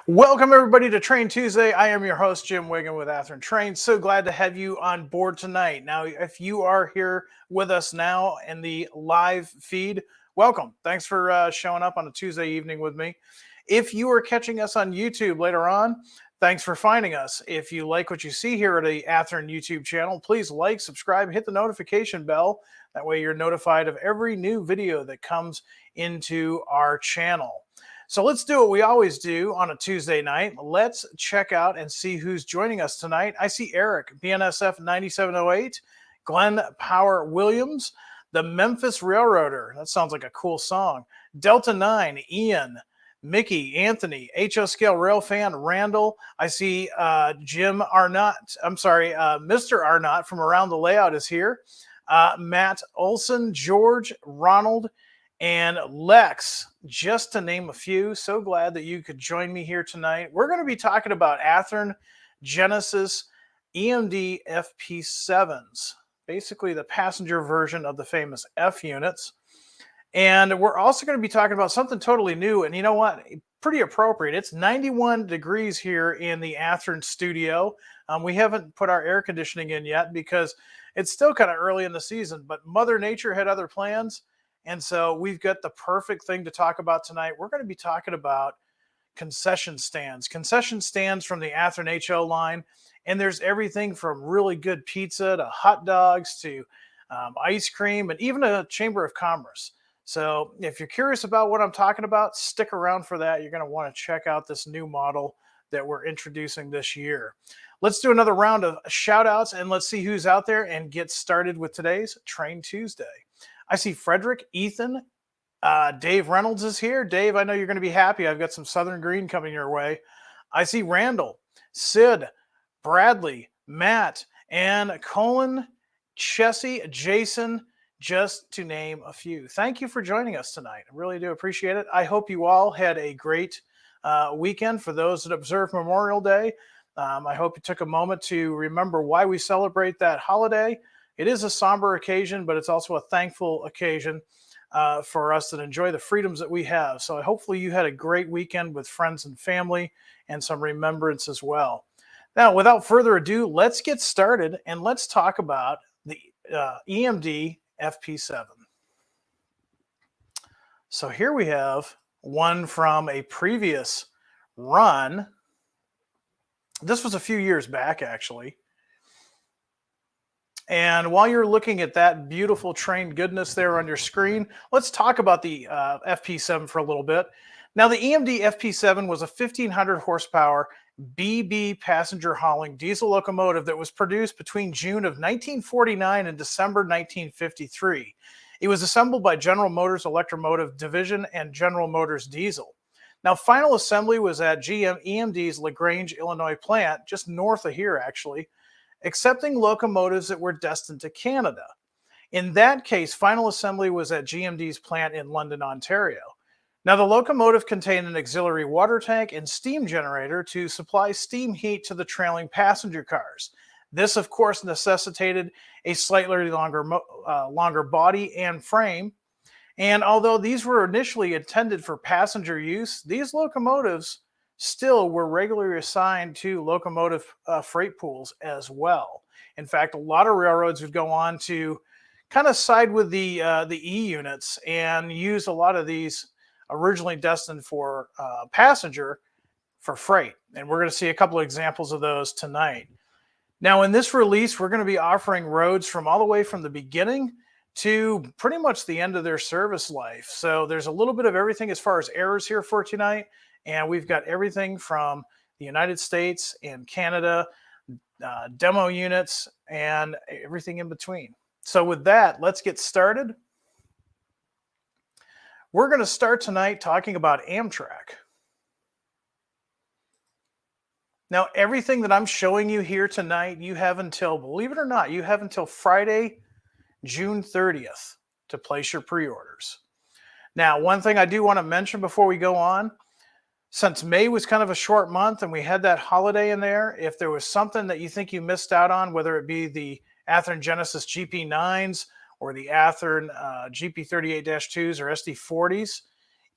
Welcome everybody to Train Tuesday. I am your host, Jim Wiggin with Athearn Train. So glad to have you on board tonight. Now, if you are here with us now in the live feed, welcome. Thanks for showing up on a Tuesday evening with me. If you are catching us on YouTube later on, thanks for finding us. If you like what you see here at the Athearn YouTube channel, please like, subscribe, hit the notification bell. That way you're notified of every new video that comes into our channel. So let's do what we always do on a Tuesday night. Let's check out and see who's joining us tonight. I see Eric, BNSF 9708, Glenn Power Williams, the Memphis Railroader. That sounds like a cool song. Delta 9, Ian, Mickey, Anthony, HO Scale Rail Fan, Randall. I see Jim Arnott. Mr. Arnott from Around the Layout is here. Matt Olson, George, Ronald, and Lex, just to name a few. So glad that you could join me here tonight. We're going to be talking about Athearn Genesis EMD FP 7s, basically the passenger version of the famous F units. And we're also going to be talking about something totally new. And you know what? Pretty appropriate. It's 91 degrees here in the Athearn studio. We haven't put our air conditioning in yet because it's still kind of early in the season, but Mother Nature had other plans. And so we've got the perfect thing to talk about tonight. We're going to be talking about concession stands from the Athearn HO line. And there's everything from really good pizza to hot dogs to ice cream and even a Chamber of Commerce. So if you're curious about what I'm talking about, stick around for that. You're going to want to check out this new model that we're introducing this year. Let's do another round of shout outs and let's see who's out there and get started with today's Train Tuesday. I see Frederick, Ethan, Dave Reynolds is here. Dave, I know you're going to be happy. I've got some Southern Green coming your way. I see Randall, Sid, Bradley, Matt, and Colin, Chessie, Jason, just to name a few. Thank you for joining us tonight. I really do appreciate it. I hope you all had a great weekend. For those that observe Memorial Day, I hope you took a moment to remember why we celebrate that holiday. It is a somber occasion, but it's also a thankful occasion for us that enjoy the freedoms that we have. So hopefully you had a great weekend with friends and family and some remembrance as well. Now, without further ado, let's get started and let's talk about the EMD FP7. So here we have one from a previous run. This was a few years back, actually. And while you're looking at that beautiful train goodness there on your screen, let's talk about the FP7 for a little bit. Now, the EMD FP7 was a 1,500 horsepower BB passenger hauling diesel locomotive that was produced between June of 1949 and December 1953. It was assembled by General Motors Electromotive Division and General Motors Diesel. Now, final assembly was at EMD's LaGrange, Illinois plant, just north of here, actually, accepting locomotives that were destined to Canada. In that case, final assembly was at GMD's plant in London, Ontario. Now, the locomotive contained an auxiliary water tank and steam generator to supply steam heat to the trailing passenger cars. This, of course, necessitated a slightly longer body and frame. And although these were initially intended for passenger use, these locomotives still were regularly assigned to locomotive freight pools as well. In fact, a lot of railroads would go on to kind of side with the E units and use a lot of these originally destined for passenger for freight. And we're going to see a couple of examples of those tonight. Now, in this release, we're going to be offering roads from all the way from the beginning to pretty much the end of their service life. So there's a little bit of everything as far as errors here for tonight. And we've got everything from the United States and Canada, demo units, and everything in between. So with that, let's get started. We're going to start tonight talking about Amtrak. Now, everything that I'm showing you here tonight, you have until, believe it or not, you have until Friday, June 30th to place your pre-orders. Now, one thing I do want to mention before we go on, since May was kind of a short month and we had that holiday in there, if there was something that you think you missed out on, whether it be the Athearn Genesis GP9s or the Athearn GP38-2s or SD40s,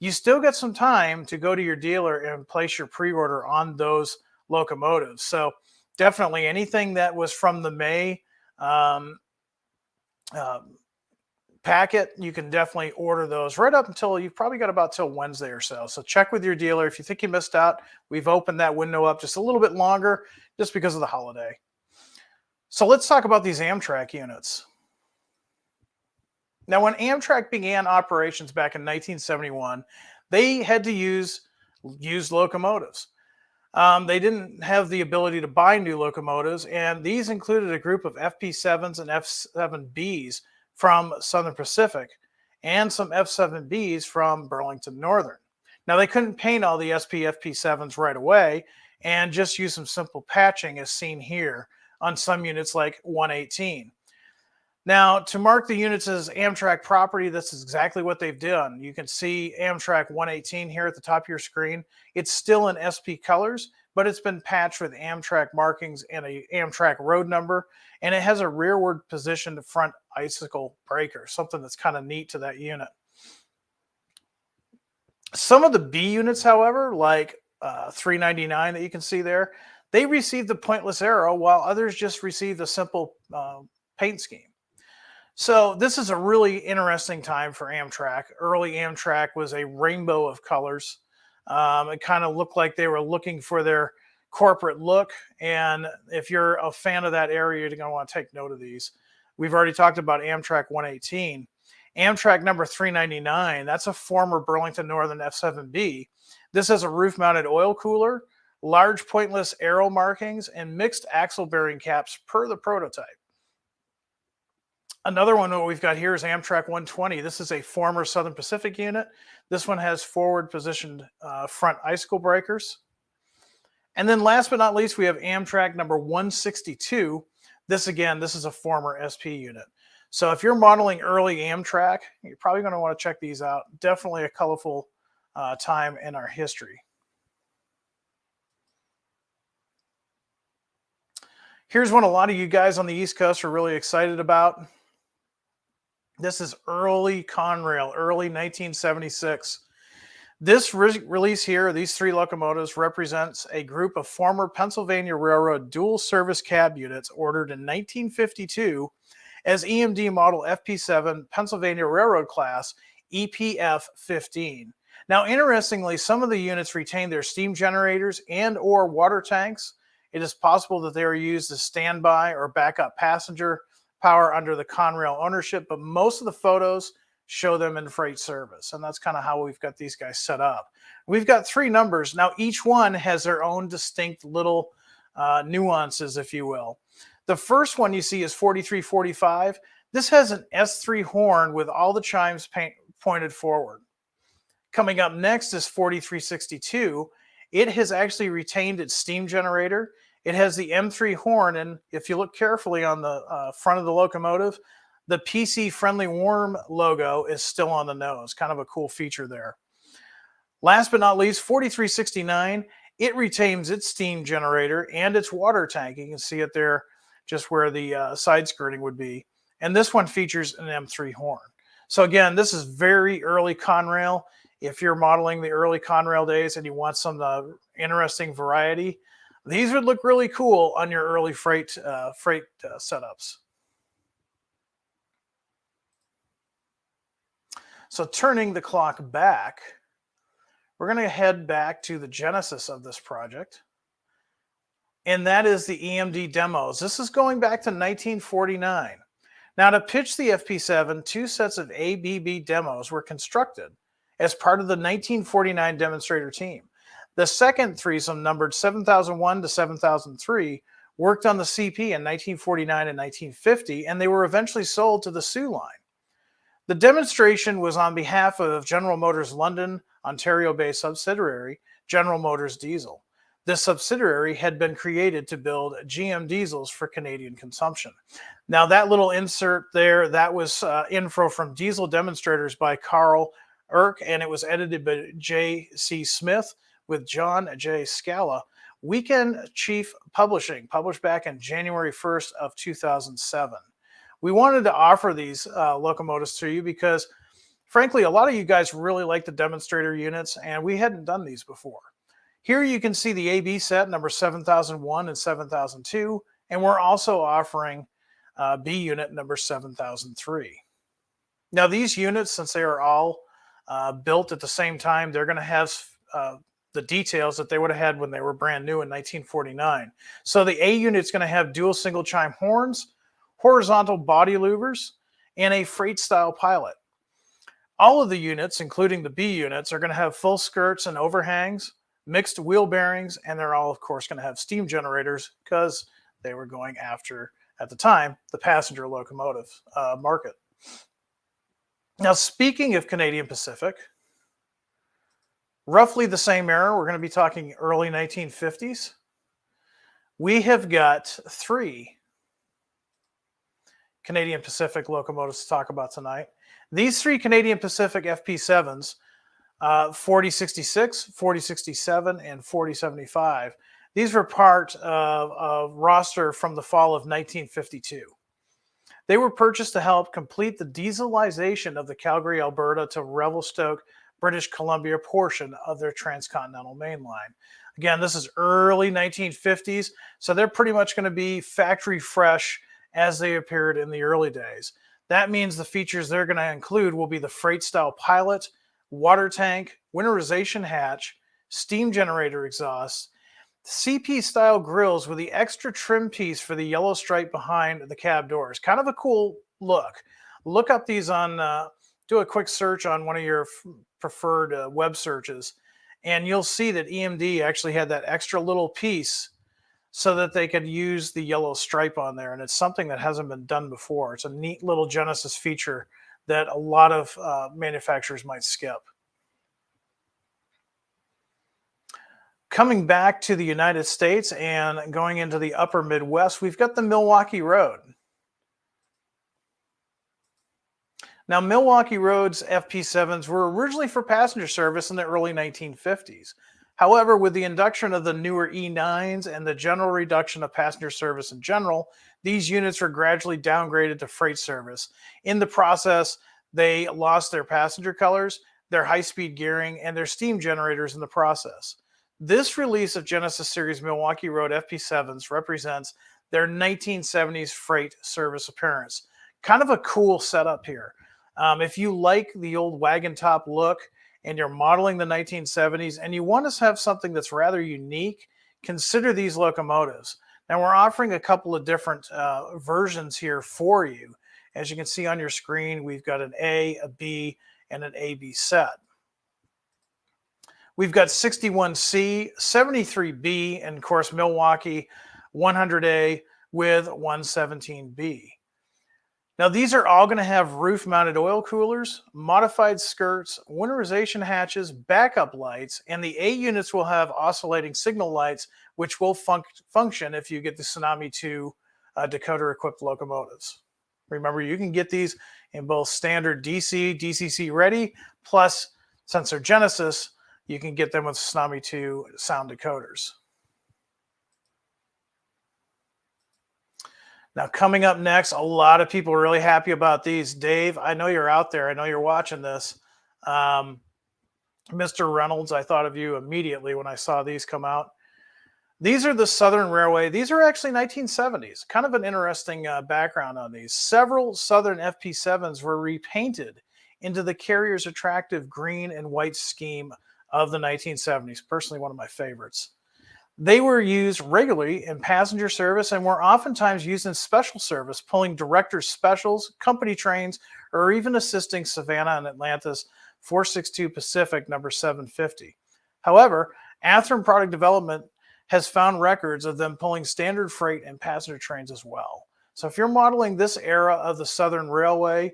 you still get some time to go to your dealer and place your pre-order on those locomotives. So definitely anything that was from the May um, uh, packet, you can definitely order those right up until you've probably got about till Wednesday or so. So check with your dealer. If you think you missed out, we've opened that window up just a little bit longer just because of the holiday. So let's talk about these Amtrak units. Now, when Amtrak began operations back in 1971, they had to use used locomotives. They didn't have the ability to buy new locomotives, and these included a group of FP7s and F7Bs from Southern Pacific and some F7Bs from Burlington Northern. Now, they couldn't paint all the SP FP7s right away and just use some simple patching as seen here on some units like 118. Now, to mark the units as Amtrak property, this is exactly what they've done. You can see Amtrak 118 here at the top of your screen. It's still in SP colors, but it's been patched with Amtrak markings and a Amtrak road number, and it has a rearward positioned front icicle breaker, something that's kind of neat to that unit. Some of the B units, however, like 399 that you can see there, they received the pointless arrow, while others just received a simple paint scheme. So this is a really interesting time for Amtrak. Early Amtrak was a rainbow of colors. It kind of looked like they were looking for their corporate look. And if you're a fan of that area, you're going to want to take note of these. We've already talked about Amtrak 118. Amtrak number 399, that's a former Burlington Northern F7B. This has a roof-mounted oil cooler, large pointless arrow markings, and mixed axle bearing caps per the prototype. Another one that we've got here is Amtrak 120. This is a former Southern Pacific unit. This one has forward positioned front icicle breakers. And then last but not least, we have Amtrak number 162. This is a former SP unit. So if you're modeling early Amtrak, you're probably going to want to check these out. Definitely a colorful time in our history. Here's one a lot of you guys on the East Coast are really excited about. This is early Conrail, early 1976. This release here, these three locomotives, represents a group of former Pennsylvania Railroad dual service cab units ordered in 1952 as EMD model FP7 Pennsylvania Railroad class EPF 15. Now, interestingly, some of the units retain their steam generators and or water tanks. It is possible that they are used as standby or backup passenger power under the Conrail ownership, but most of the photos show them in freight service. And that's kind of how we've got these guys set up. We've got three numbers. Now, each one has their own distinct little nuances, if you will. The first one you see is 4345. This has an S3 horn with all the chimes pointed forward. Coming up next is 4362. It has actually retained its steam generator. It has the M3 horn, and if you look carefully on the front of the locomotive, the PC Friendly Worm logo is still on the nose. Kind of a cool feature there. Last but not least, 4369, it retains its steam generator and its water tank. You can see it there just where the side skirting would be. And this one features an M3 horn. So again, this is very early Conrail. If you're modeling the early Conrail days and you want some interesting variety, these would look really cool on your early freight setups. So turning the clock back, we're going to head back to the genesis of this project, and that is the EMD Demos. This is going back to 1949. Now, to pitch the FP7, two sets of ABB demos were constructed as part of the 1949 demonstrator team. The second threesome, numbered 7001 to 7003, worked on the CP in 1949 and 1950, and they were eventually sold to the Soo line. The demonstration was on behalf of General Motors London, Ontario-based subsidiary, General Motors Diesel. This subsidiary had been created to build GM diesels for Canadian consumption. Now, that little insert there, that was info from Diesel Demonstrators by Carl Irk, and it was edited by J.C. Smith with John J. Scala. Weekend Chief Publishing, published back in January 1st of 2007. We wanted to offer these locomotives to you because Frankly, a lot of you guys really like the demonstrator units, and we hadn't done these before. Here you can see the AB set number 7001 and 7002, and we're also offering B unit number 7003. Now these units, since they are all built at the same time, they're going to have the details that they would have had when they were brand new in 1949. So the A unit is going to have dual single chime horns, horizontal body louvers, and a freight style pilot. All of the units, including the B units, are going to have full skirts and overhangs, mixed wheel bearings, and they're all, of course, going to have steam generators because they were going after, at the time, the passenger locomotive market. Now, speaking of Canadian Pacific, roughly the same era, we're going to be talking early 1950s. We have got 3 Canadian Pacific locomotives to talk about tonight. These 3 Canadian Pacific FP7s, 4066, 4067, and 4075, these were part of a roster from the fall of 1952. They were purchased to help complete the dieselization of the Calgary, Alberta to Revelstoke, British Columbia portion of their transcontinental main line. Again, this is early 1950s, so they're pretty much going to be factory fresh as they appeared in the early days. That means the features they're going to include will be the freight style pilot, water tank, winterization hatch, steam generator exhaust, CP style grills with the extra trim piece for the yellow stripe behind the cab doors. Kind of a cool look. Look up these on, do a quick search on one of your preferred web searches, and you'll see that EMD actually had that extra little piece so that they could use the yellow stripe on there. And it's something that hasn't been done before. It's a neat little Genesis feature that a lot of manufacturers might skip. Coming back to the United States and going into the upper Midwest, we've got the Milwaukee Road. Now, Milwaukee Road's FP7s were originally for passenger service in the early 1950s. However, with the induction of the newer E9s and the general reduction of passenger service in general, these units were gradually downgraded to freight service. In the process, they lost their passenger colors, their high-speed gearing, and their steam generators in the process. This release of Genesis Series Milwaukee Road FP7s represents their 1970s freight service appearance. Kind of a cool setup here. If you like the old wagon top look and you're modeling the 1970s and you want to have something that's rather unique, consider these locomotives. Now we're offering a couple of different versions here for you. As you can see on your screen, we've got an A, a B, and an AB set. We've got 61C, 73B, and of course Milwaukee 100A with 117B. Now these are all going to have roof-mounted oil coolers, modified skirts, winterization hatches, backup lights, and the A units will have oscillating signal lights, which will function if you get the Tsunami 2 decoder-equipped locomotives. Remember, you can get these in both standard DC, DCC ready, plus since they're Genesis, you can get them with Tsunami 2 sound decoders. Now, coming up next, a lot of people are really happy about these. Dave, I know you're out there. I know you're watching this. Mr. Reynolds, I thought of you immediately when I saw these come out. These are the Southern Railway. These are actually 1970s. Kind of an interesting background on these. Several Southern FP7s were repainted into the carrier's attractive green and white scheme of the 1970s. Personally, one of my favorites. They were used regularly in passenger service and were oftentimes used in special service, pulling director's specials, company trains, or even assisting Savannah and Atlanta's 462 Pacific number 750. However, Athearn Product Development has found records of them pulling standard freight and passenger trains as well. So if you're modeling this era of the Southern Railway,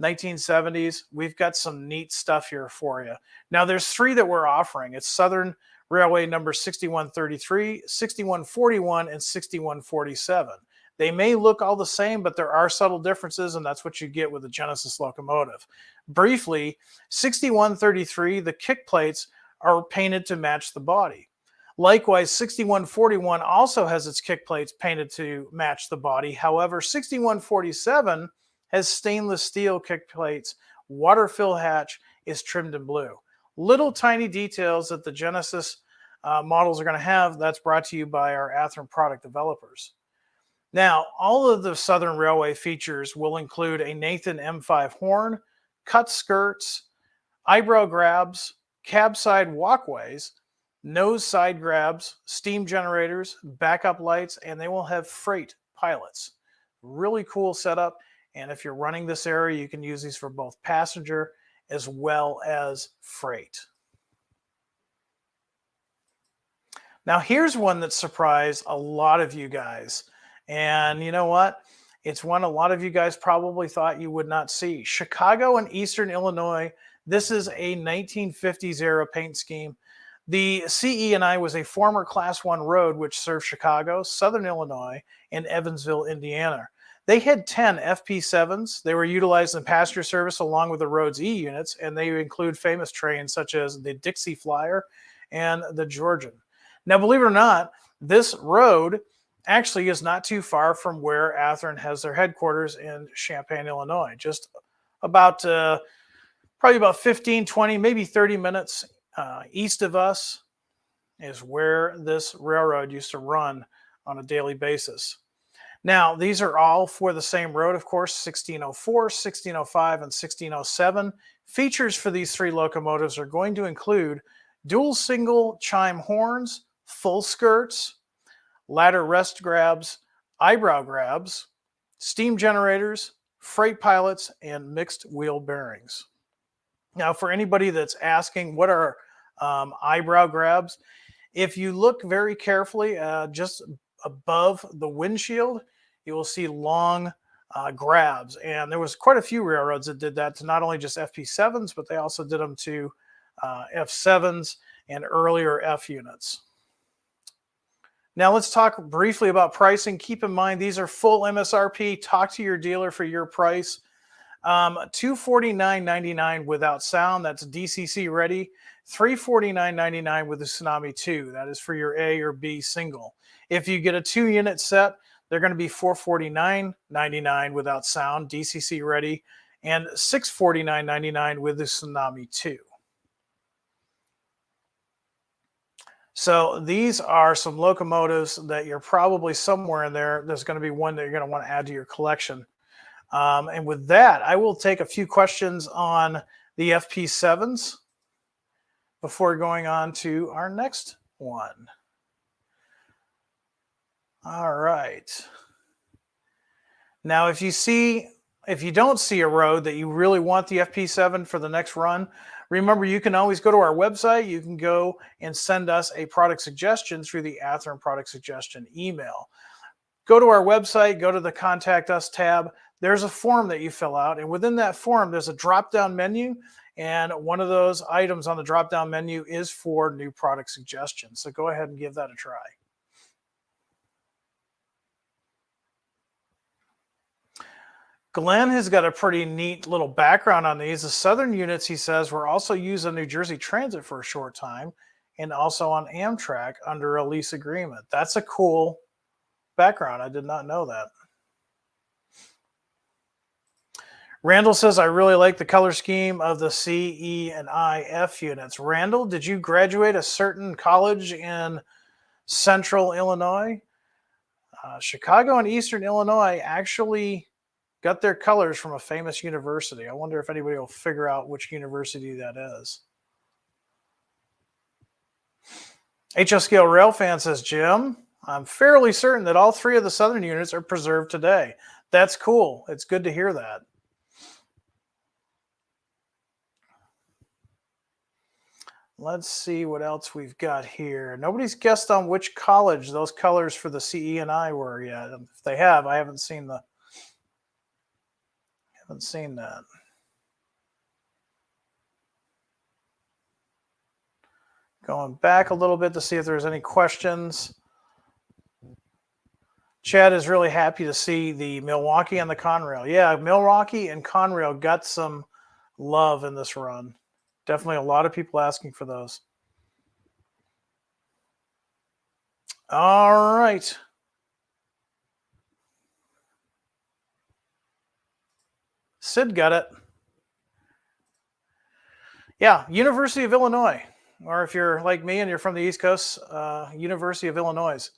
1970s, we've got some neat stuff here for you. Now there's 3 that we're offering. It's Southern Railway number 6133, 6141, and 6147. They may look all the same, but there are subtle differences, and that's what you get with a Genesis locomotive. Briefly, 6133, the kick plates are painted to match the body. Likewise, 6141 also has its kick plates painted to match the body. However, 6147 has stainless steel kick plates water fill hatch is trimmed in blue. Little tiny details that the Genesis models are going to have. That's brought to you by our Athearn product developers. Now, all of the Southern Railway features will include a Nathan M5 horn, cut skirts, eyebrow grabs, cab side walkways, nose side grabs, steam generators, backup lights, and they will have freight pilots. Really cool setup. And if you're running this area, you can use these for both passenger as well as freight. Now, here's one that surprised a lot of you guys. And you know what? It's one a lot of you guys probably thought you would not see. Chicago and Eastern Illinois. This is a 1950s era paint scheme. The CE&I was a former Class 1 road which served Chicago, Southern Illinois, and Evansville, Indiana. They had 10 FP7s. They were utilized in passenger service along with the road's E units, and they include famous trains such as the Dixie Flyer and the Georgian. Now, believe it or not, this road actually is not too far from where Athearn has their headquarters in Champaign, Illinois. Just about, probably about 15, 20, maybe 30 minutes east of us is where this railroad used to run on a daily basis. Now, these are all for the same road, of course, 1604, 1605, and 1607. Features for these three locomotives are going to include dual single chime horns, full skirts, ladder rest grabs, eyebrow grabs, steam generators, freight pilots, and mixed wheel bearings. Now, for anybody that's asking what are eyebrow grabs, if you look very carefully just above the windshield, you will see long grabs. And there was quite a few railroads that did that to not only just FP7s, but they also did them to F7s and earlier F units. Now let's talk briefly about pricing. Keep in mind, these are full MSRP. Talk to your dealer for your price. $249.99 without sound. That's DCC ready. $349.99 with the Tsunami 2. That is for your A or B single. If you get a 2-unit set, they're going to be $449.99 without sound, DCC ready, and $649.99 with the Tsunami 2. So these are some locomotives that you're probably somewhere in there. There's going to be one that you're going to want to add to your collection. And with that, I will take a few questions on the FP7s before going on to our next one. All right. Now, if you don't see a road that you really want the FP7 for the next run, remember, you can always go to our website. You can go and send us a product suggestion through the Athearn product suggestion email. Go to our website, go to the Contact Us tab. There's a form that you fill out, and within that form, there's a drop-down menu, and one of those items on the drop-down menu is for new product suggestions. So go ahead and give that a try. Glenn has got a pretty neat little background on these. The Southern units, he says, were also used on New Jersey Transit for a short time and also on Amtrak under a lease agreement. That's a cool background. I did not know that. Randall says, I really like the color scheme of the C, E, and I, F units. Randall, did you graduate a certain college in Central Illinois? Chicago and Eastern Illinois actually got their colors from a famous university. I wonder if anybody will figure out which university that is. HL Scale Rail Fan says, Jim, I'm fairly certain that all three of the Southern units are preserved today. That's cool. It's good to hear that. Let's see what else we've got here. Nobody's guessed on which college those colors for the CE and I were yet. If they have, I haven't seen that. Going back a little bit to see if there's any questions. Chad is really happy to see the Milwaukee and the Conrail. Yeah, Milwaukee and Conrail got some love in this run. Definitely a lot of people asking for those. All right. Sid got it. Yeah, University of Illinois, or if you're like me and you're from the East Coast, University of Illinois.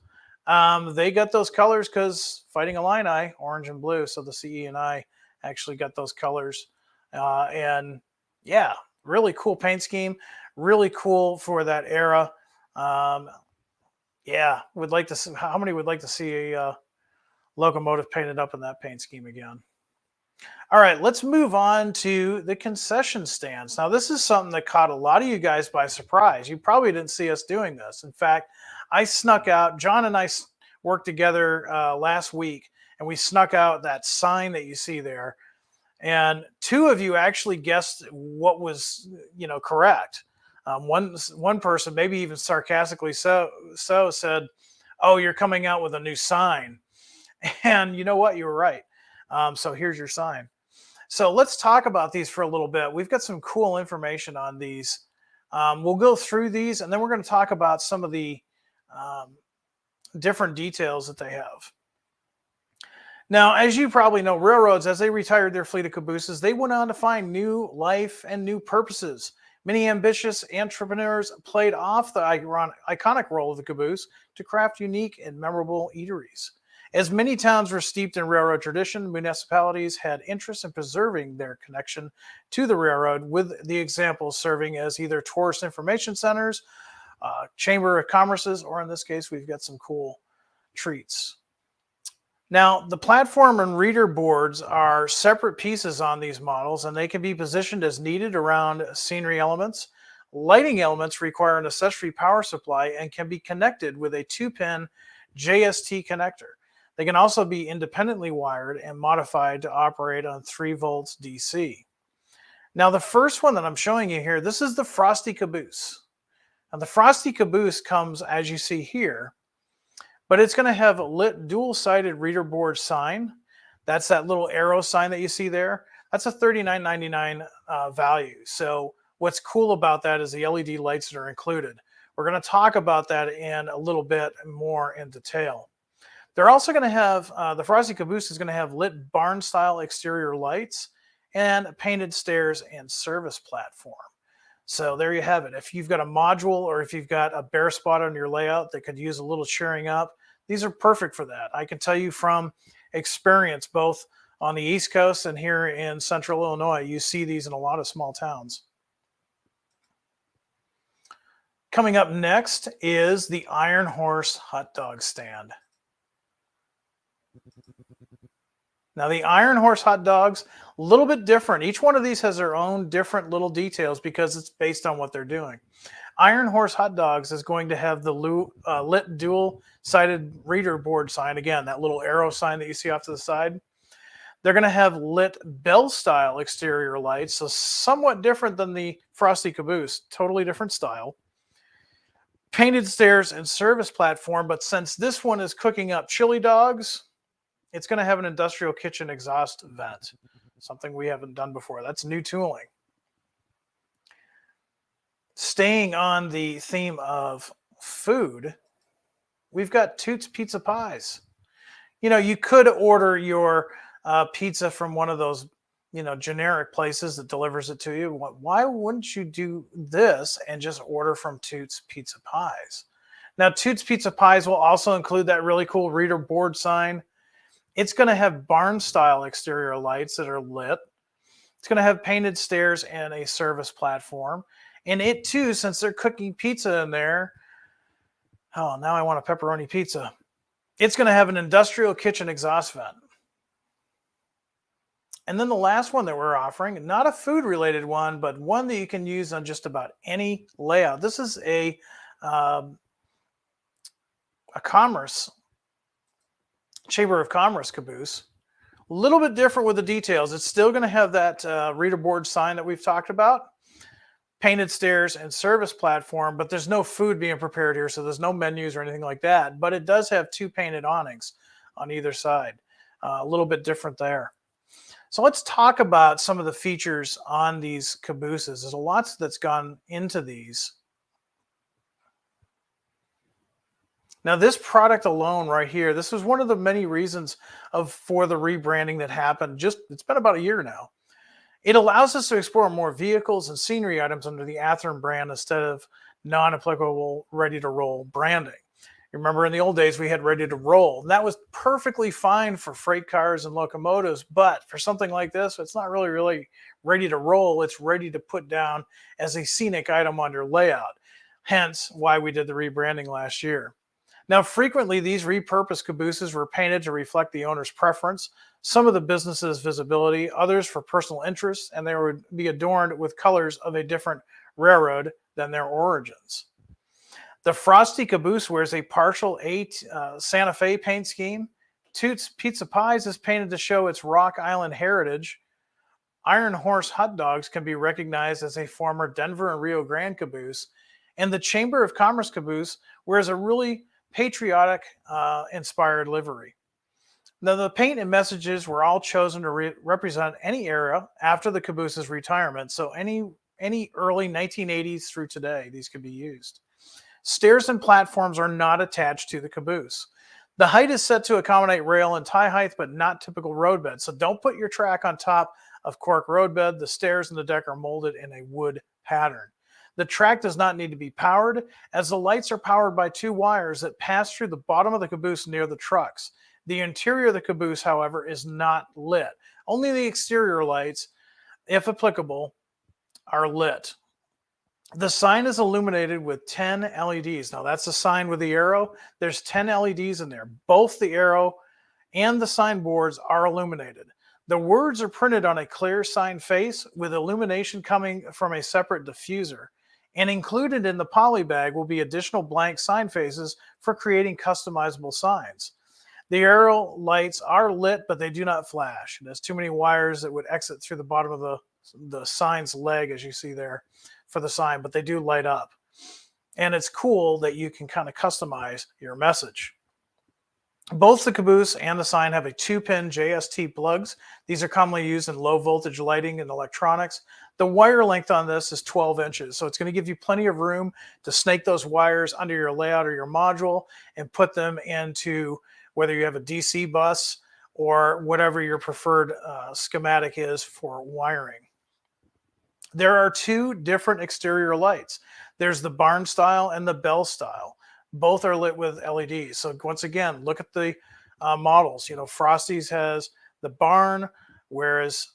They got those colors because Fighting Illini, orange and blue. So the CE and I actually got those colors. And yeah, really cool paint scheme. Really cool for that era. Um, yeah, would like to see, how many would like to see a locomotive painted up in that paint scheme again? All right, let's move on to the concession stands. Now, this is something that caught a lot of you guys by surprise. You probably didn't see us doing this. In fact, I snuck out, John and I worked together last week, and we snuck out that sign that you see there. And two of you actually guessed what was, correct. One person, maybe even sarcastically so said, "Oh, you're coming out with a new sign." And you know what? You were right. So here's your sign. So let's talk about these for a little bit. We've got some cool information on these. We'll go through these, and then we're going to talk about some of the um, different details that they have. Now, as you probably know, railroads, as they retired their fleet of cabooses, they went on to find new life and new purposes. Many ambitious entrepreneurs played off the iconic role of the caboose to craft unique and memorable eateries. As many towns were steeped in railroad tradition, municipalities had interest in preserving their connection to the railroad, with the examples serving as either tourist information centers, chamber of commerces, or in this case, we've got some cool treats. Now, the platform and reader boards are separate pieces on these models, and they can be positioned as needed around scenery elements. Lighting elements require an accessory power supply and can be connected with a 2-pin JST connector. They can also be independently wired and modified to operate on 3 volts DC. Now, the first one that I'm showing you here, this is the Frosty Caboose. Now, the Frosty Caboose comes, as you see here, but it's going to have a lit dual-sided reader board sign. That's that little arrow sign that you see there. That's a $39.99 value. So what's cool about that is the LED lights that are included. We're going to talk about that in a little bit more in detail. They're also going to have, the Frosty Caboose is going to have lit barn-style exterior lights and painted stairs and service platform. So there you have it. If you've got a module or if you've got a bare spot on your layout that could use a little cheering up, these are perfect for that. I can tell you from experience, both on the East Coast and here in Central Illinois, you see these in a lot of small towns. Coming up next is the Iron Horse hot dog stand. Now, the Iron Horse hot dogs, a little bit different. Each one of these has their own different little details because it's based on what they're doing. Iron Horse hot dogs is going to have the lit dual-sided reader board sign. Again, that little arrow sign that you see off to the side. They're going to have lit bell-style exterior lights, so somewhat different than the Frosty Caboose. Totally different style. Painted stairs and service platform, but since this one is cooking up chili dogs, it's going to have an industrial kitchen exhaust vent, something we haven't done before. That's new tooling. Staying on the theme of food, we've got Toots Pizza Pies. You know, you could order your pizza from one of those, generic places that delivers it to you. Why wouldn't you do this and just order from Toots Pizza Pies? Now, Toots Pizza Pies will also include that really cool reader board sign. It's going to have barn-style exterior lights that are lit. It's going to have painted stairs and a service platform. And it, too, since they're cooking pizza in there, oh, now I want a pepperoni pizza. It's going to have an industrial kitchen exhaust vent. And then the last one that we're offering, not a food-related one, but one that you can use on just about any layout. This is a Chamber of Commerce caboose. A little bit different with the details. It's still going to have that reader board sign that we've talked about, painted stairs and service platform, but there's no food being prepared here, so there's no menus or anything like that. But it does have 2 painted awnings on either side. A little bit different there. So let's talk about some of the features on these cabooses. There's a lot that's gone into these. Now, this product alone right here, this was one of the many reasons for the rebranding that happened. It's been about a year now. It allows us to explore more vehicles and scenery items under the Athearn brand instead of non-applicable ready-to-roll branding. Remember, in the old days, we had ready to roll. And that was perfectly fine for freight cars and locomotives. But for something like this, it's not really ready to roll. It's ready to put down as a scenic item on your layout. Hence why we did the rebranding last year. Now, frequently, these repurposed cabooses were painted to reflect the owner's preference, some of the business's visibility, others for personal interest, and they would be adorned with colors of a different railroad than their origins. The Frosty Caboose wears a partial Santa Fe paint scheme. Toots Pizza Pies is painted to show its Rock Island heritage. Iron Horse hot dogs can be recognized as a former Denver and Rio Grande caboose. And the Chamber of Commerce caboose wears a really patriotic inspired livery. Now, the paint and messages were all chosen to represent any era after the caboose's retirement. So any early 1980s through today, these could be used. Stairs and platforms are not attached to the caboose. The height is set to accommodate rail and tie height, but not typical roadbed. So don't put your track on top of cork roadbed. The stairs and the deck are molded in a wood pattern. The track does not need to be powered, as the lights are powered by 2 wires that pass through the bottom of the caboose near the trucks. The interior of the caboose, however, is not lit. Only the exterior lights, if applicable, are lit. The sign is illuminated with 10 LEDs. Now, that's the sign with the arrow. There's 10 LEDs in there. Both the arrow and the signboards are illuminated. The words are printed on a clear sign face with illumination coming from a separate diffuser. And included in the poly bag will be additional blank sign faces for creating customizable signs. The arrow lights are lit, but they do not flash. There's too many wires that would exit through the bottom of the sign's leg, as you see there, for the sign, but they do light up. And it's cool that you can kind of customize your message. Both the caboose and the sign have a 2-pin JST plugs. These are commonly used in low voltage lighting and electronics. The wire length on this is 12 inches, so it's going to give you plenty of room to snake those wires under your layout or your module and put them into whether you have a DC bus or whatever your preferred schematic is for wiring. There are 2 different exterior lights. There's the barn style and the bell style. Both are lit with LEDs. So once again, look at the models. You know, Frosty's has the barn, whereas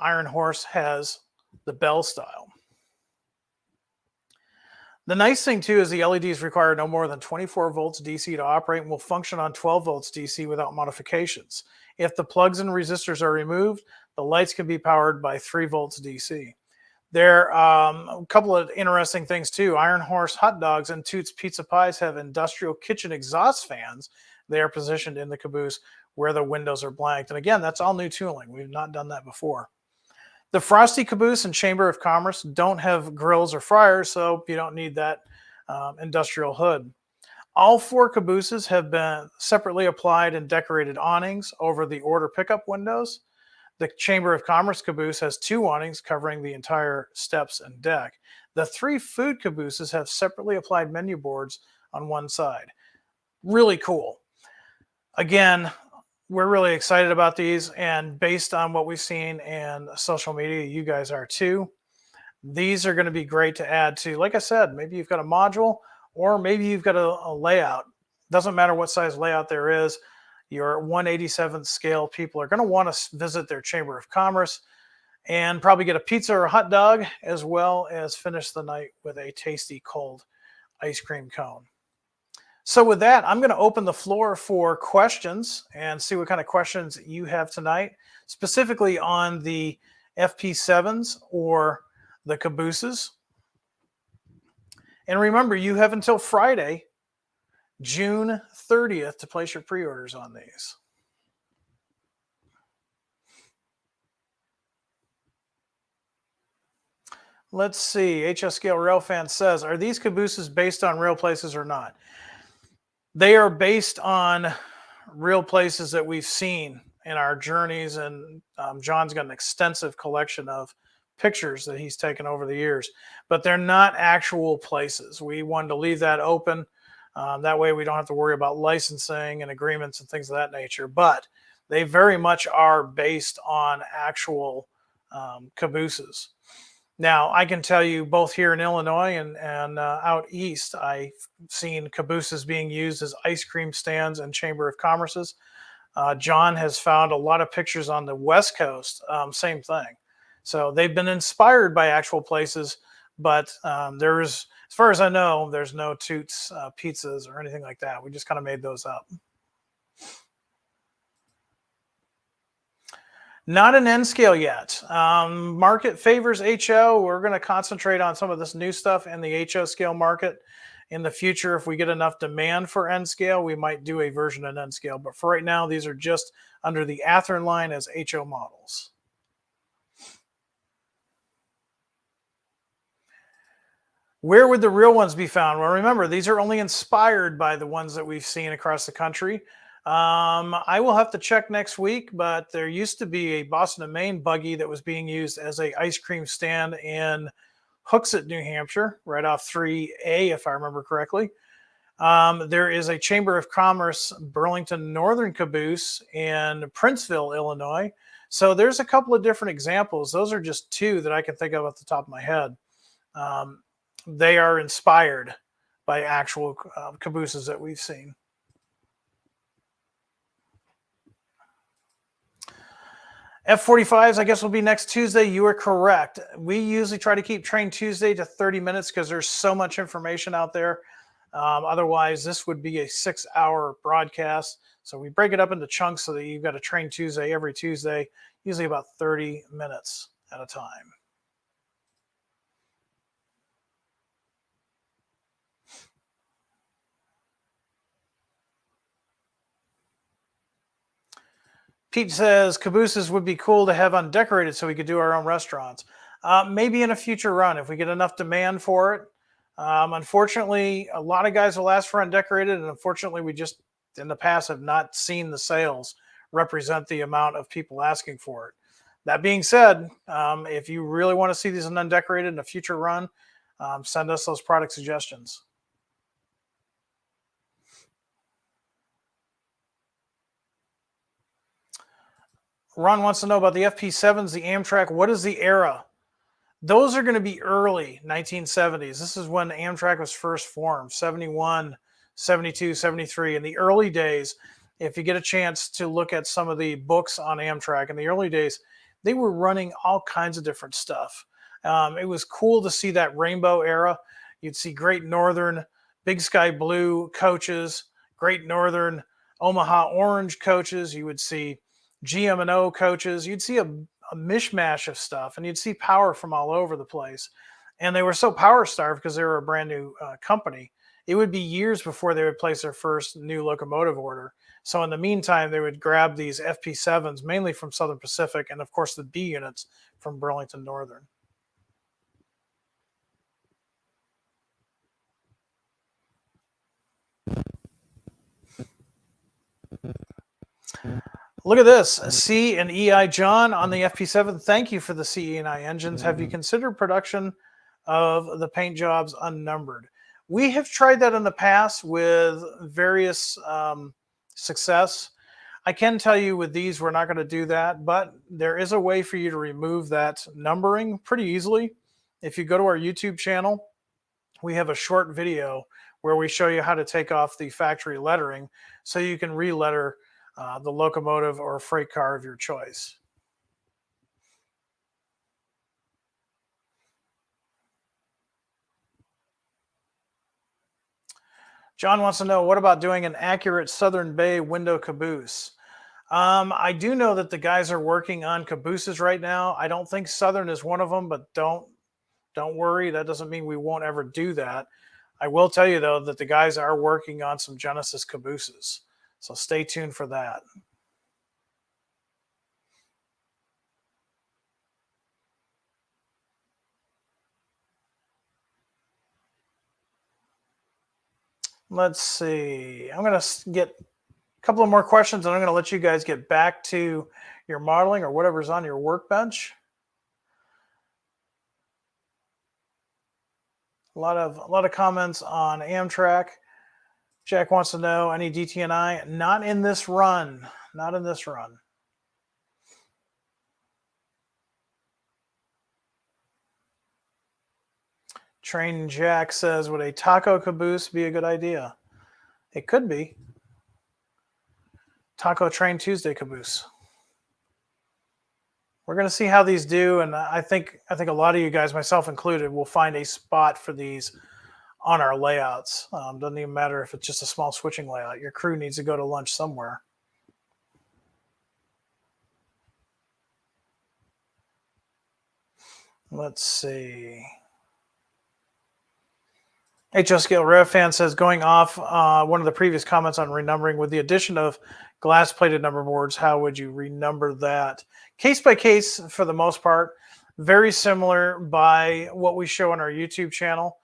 Iron Horse has the bell style. The nice thing too is the LEDs require no more than 24 volts DC to operate and will function on 12 volts DC without modifications. If the plugs and resistors are removed, the lights can be powered by 3 volts DC. There are a couple of interesting things too. Iron Horse hot dogs and Toots Pizza Pies have industrial kitchen exhaust fans. They are positioned in the caboose where the windows are blanked. And again, that's all new tooling. We've not done that before. The Frosty Caboose and Chamber of Commerce don't have grills or fryers, so you don't need that industrial hood. All 4 cabooses have been separately applied and decorated awnings over the order pickup windows. The Chamber of Commerce caboose has 2 awnings covering the entire steps and deck. The 3 food cabooses have separately applied menu boards on one side. Really cool. Again, we're really excited about these, and based on what we've seen in social media, you guys are too. These are going to be great to add to, like I said, maybe you've got a module or maybe you've got a layout. Doesn't matter what size layout there is. Your 1/87th scale people are going to want to visit their Chamber of Commerce and probably get a pizza or a hot dog, as well as finish the night with a tasty cold ice cream cone. So with that, I'm going to open the floor for questions and see what kind of questions you have tonight, specifically on the FP7s or the cabooses. And remember, you have until Friday, June 30th, to place your pre-orders on these. Let's see. HS Scale Railfan says, are these cabooses based on real places or not? They are based on real places that we've seen in our journeys, and John's got an extensive collection of pictures that he's taken over the years, but they're not actual places. We wanted to leave that open. That way we don't have to worry about licensing and agreements and things of that nature. But They very much are based on actual cabooses. Now, I can tell you both here in Illinois and out east, I've seen cabooses being used as ice cream stands and Chamber of Commerce's. John has found a lot of pictures on the West Coast, same thing. So they've been inspired by actual places, but as far as I know, there's no Toots pizzas or anything like that. We just kind of made those up. Not an N scale yet. Market favors HO. We're going to concentrate on some of this new stuff in the HO scale market. In the future, if we get enough demand for N scale, we might do a version of N scale. But for right now, these are just under the Athearn line as HO models. Where would the real ones be found? Well, remember, these are only inspired by the ones that we've seen across the country. I will have to check next week, but there used to be a Boston and Maine buggy that was being used as a ice cream stand in Hooksett, New Hampshire, right off 3A, if I remember correctly. There is a Chamber of Commerce Burlington Northern Caboose in Princeville, Illinois. So there's a couple of different examples. Those are just two that I can think of off the top of my head. They are inspired by actual cabooses that we've seen. F45s, I guess, will be next Tuesday. You are correct. We usually try to keep Train Tuesday to 30 minutes because there's so much information out there. Otherwise, this would be a 6-hour broadcast. So we break it up into chunks so that you've got a Train Tuesday every Tuesday, usually about 30 minutes at a time. Pete says cabooses would be cool to have undecorated so we could do our own restaurants. Maybe in a future run if we get enough demand for it. Unfortunately, a lot of guys will ask for undecorated, and unfortunately, we just in the past have not seen the sales represent the amount of people asking for it. That being said, if you really want to see these in undecorated in a future run, send us those product suggestions. Ron wants to know about the FP7s, the Amtrak. What is the era? Those are going to be early 1970s. This is when Amtrak was first formed, 71, 72, 73. In the early days, if you get a chance to look at some of the books on Amtrak, in the early days, they were running all kinds of different stuff. It was cool to see that rainbow era. You'd see Great Northern, Big Sky Blue coaches, Great Northern, Omaha Orange coaches. You would see GM&O coaches. You'd see a mishmash of stuff, and you'd see power from all over the place. And they were so power starved because they were a brand new company. It would be years before they would place their first new locomotive order. So in the meantime, they would grab these FP7s, mainly from Southern Pacific, and of course the B units from Burlington Northern. Look at this, C and EI John on the FP7. Thank you for the CE and I engines. Have you considered production of the paint jobs unnumbered? We have tried that in the past with various success. I can tell you with these, we're not going to do that, but there is a way for you to remove that numbering pretty easily. If you go to our YouTube channel, we have a short video where we show you how to take off the factory lettering so you can re-letter the locomotive or freight car of your choice. John wants to know, what about doing an accurate Southern Bay window caboose? I do know that the guys are working on cabooses right now. I don't think Southern is one of them, but don't worry. That doesn't mean we won't ever do that. I will tell you, though, that the guys are working on some Genesis cabooses. So stay tuned for that. Let's see. I'm going to get a couple of more questions, and I'm going to let you guys get back to your modeling or whatever's on your workbench. A lot of comments on Amtrak. Jack wants to know, any DTNI? Not in this run. Not in this run. Train Jack says, would a taco caboose be a good idea? It could be. Taco Train Tuesday caboose. We're going to see how these do, and I think a lot of you guys, myself included, will find a spot for these on our layouts. Doesn't even matter if it's just a small switching layout. Your crew needs to go to lunch somewhere. Let's see. HO Scale Rev Fan says, going off one of the previous comments on renumbering, with the addition of glass-plated number boards, how would you renumber that? Case by case, for the most part, very similar by what we show on our YouTube channel.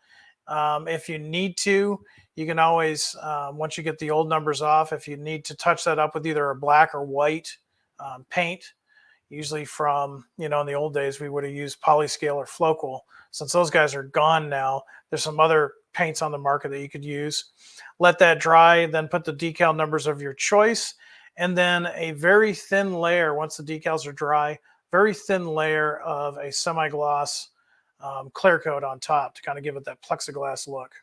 If you need to, you can always, once you get the old numbers off, if you need to touch that up with either a black or white paint, usually from, in the old days, we would have used Polyscale or Flocal. Since those guys are gone now, there's some other paints on the market that you could use. Let that dry, then put the decal numbers of your choice, and then a very thin layer, once the decals are dry, very thin layer of a semi-gloss clear coat on top to kind of give it that plexiglass look.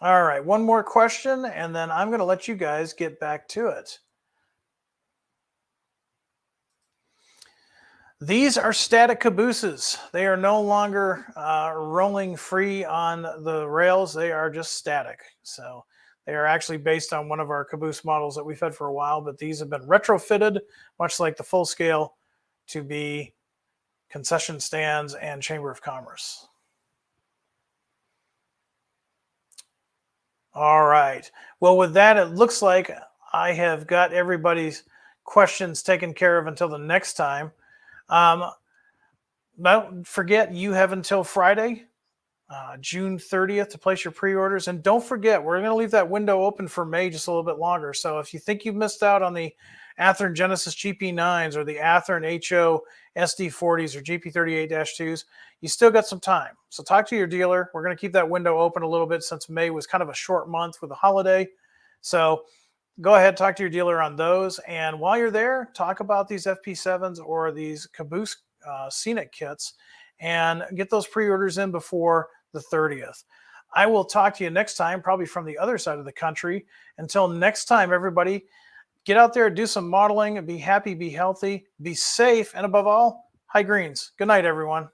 All right, one more question, and then I'm going to let you guys get back to it. These are static cabooses. They are no longer rolling free on the rails. They are just static. So they are actually based on one of our caboose models that we've had for a while, but these have been retrofitted, much like the full scale, to be concession stands and Chamber of Commerce. All right. Well, with that, it looks like I have got everybody's questions taken care of until the next time. Don't forget, you have until Friday, June 30th, to place your pre-orders. And don't forget, we're going to leave that window open for May just a little bit longer. So if you think you've missed out on the Athearn Genesis GP9s or the Athearn HO SD40s or GP38-2s, you still got some time. So talk to your dealer. We're going to keep that window open a little bit since May was kind of a short month with a holiday. So go ahead, talk to your dealer on those. And while you're there, talk about these FP7s or these Caboose Scenic kits and get those pre-orders in before the 30th. I will talk to you next time, probably from the other side of the country. Until next time, everybody, get out there, do some modeling, be happy, be healthy, be safe, and above all, high greens. Good night, everyone.